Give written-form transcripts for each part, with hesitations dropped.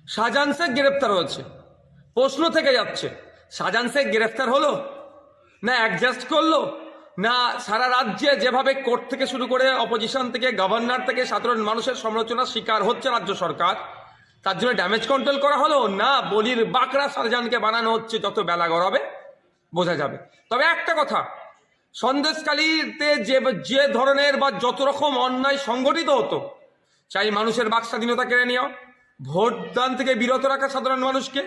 শাহজাহান শেখ গ্রেফতার হয়েছে, প্রশ্ন থেকে যাচ্ছে শাহজাহান শেখ গ্রেফতার হলো না অ্যাডজাস্ট করলো, না সারা রাজ্যে যেভাবে কোর্ট থেকে শুরু করে অপোজিশন থেকে গভর্নর থেকে সাধারণ মানুষের সমালোচনার শিকার হচ্ছে রাজ্য সরকার, তার জন্য ড্যামেজ কন্ট্রোল করা হলো, না বলির বাঁকড়া শাহজাহানকে বানানো হচ্ছে, যত বেলা গড়াবে বোঝা যাবে। তবে একটা কথা, সন্দেশখালীতে যে ধরনের বা যত রকম অন্যায় সংগঠিত হতো, চাই মানুষের বাক স্বাধীনতা কেড়ে নেওয়া, ভোটদান থেকে বিরত রাখা সাধারণ মানুষকে,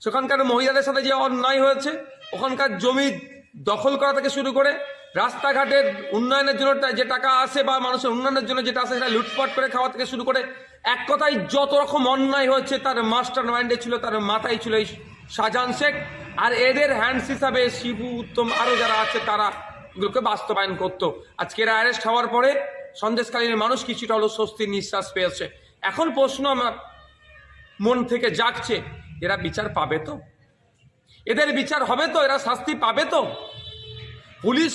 সেখানকার মহিলাদের সাথে যে অন্যায় হয়েছে, ওখানকার জমি দখল করা থেকে শুরু করে রাস্তাঘাটের উন্নয়নের জন্য যে টাকা আসে বা মানুষের উন্নয়নের জন্য যেটা আসে সেটা লুটপাট করে খাওয়া থেকে শুরু করে এক কথায় যত রকম অন্যায় হয়েছে তার মাস্টার মাইন্ডে ছিল, তার মাথায় ছিল এই শাহজাহান শেখ। আর এদের হ্যান্ডস হিসাবে শিবু, উত্তম আরও যারা আছে তারা এগুলোকে বাস্তবায়ন করতো। আজকে এরা অ্যারেস্ট হওয়ার পরে সন্দেশকালীন মানুষ কিছুটা হলো স্বস্তির নিঃশ্বাস পেয়েছে। এখন প্রশ্ন আমার মন থেকে জাগছে, এরা বিচার পাবে তো? এদের বিচার হবে তো? এরা শাস্তি পাবে তো? পুলিশ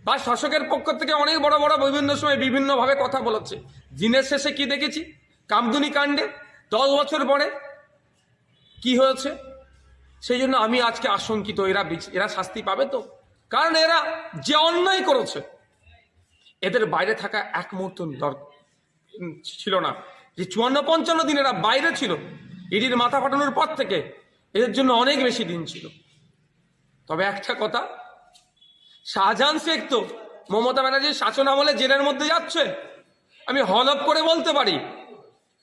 বা শাসকের পক্ষ থেকে অনেক বড় বড় বিভিন্ন সময় বিভিন্নভাবে কথা বলেছে। দিনের শেষে কি দেখেছি? কামদুনি কাণ্ডে 10 বছর পরে কি হয়েছে? সেই জন্য আমি আজকে আশঙ্কিত, এরা শাস্তি পাবে তো? কারণ এরা যে অন্যায় করেছে এদের বাইরে থাকা এক মুহূর্ত ছিল না। যে 54-55 দিন এরা বাইরে ছিল, ইডির মাথা ফাটানোর পর থেকে এদের জন্য অনেক বেশি দিন ছিল। তবে একটা কথা, শাহজাহান শেখ তো মমতা ব্যানার্জির শাসন আমলে জেলের মধ্যে যাচ্ছে। আমি হলফ করে বলতে পারি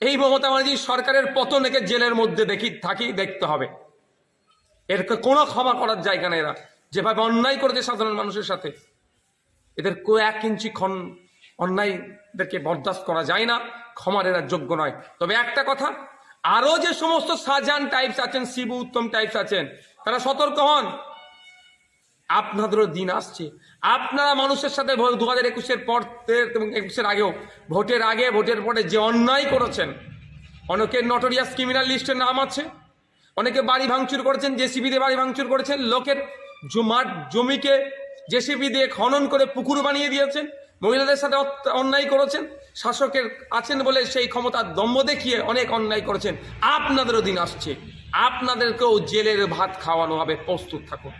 এই মমতা ব্যানার্জির সরকারের পতন একে জেলের মধ্যে দেখতে হবে। এর কোনো ক্ষমা করার জায়গা নেই। এরা যেভাবে অন্যায় করেছে সাধারণ মানুষের সাথে, এদের 1 ইঞ্চি অন্যায়দেরকে বরদাস্ত করা যায় না, ক্ষমার এরা যোগ্য নয়। তবে একটা কথা, আরো যে সমস্ত শাহজাহান টাইপস আছেন, শিবু উত্তম টাইপস আছেন, তারা সতর্ক হন। আপনাদেরও দিন আসছে। আপনারা মানুষের সাথে 2021-এর পর এবং 21-এর আগেও, ভোটের আগে ভোটের পরে যে অন্যায় করেছেন, অনেকের নটোরিয়াস ক্রিমিনাল লিস্টের নাম আছে, অনেকে বাড়ি ভাঙচুর করেছেন, জেসিবি দিয়ে বাড়ি ভাঙচুর করেছেন, লোকের জমিকে জেসিবি দিয়ে খনন করে পুকুর বানিয়ে দিয়েছেন, মহিলাদের সাথে অন্যায় করেছেন, শাসকের আছেন বলে সেই ক্ষমতার দম্ভ দেখিয়ে অনেক অন্যায় করেছেন। আপনাদেরও দিন আসছে, আপনাদেরকেও জেলের ভাত খাওয়ানো হবে, প্রস্তুত থাকুন।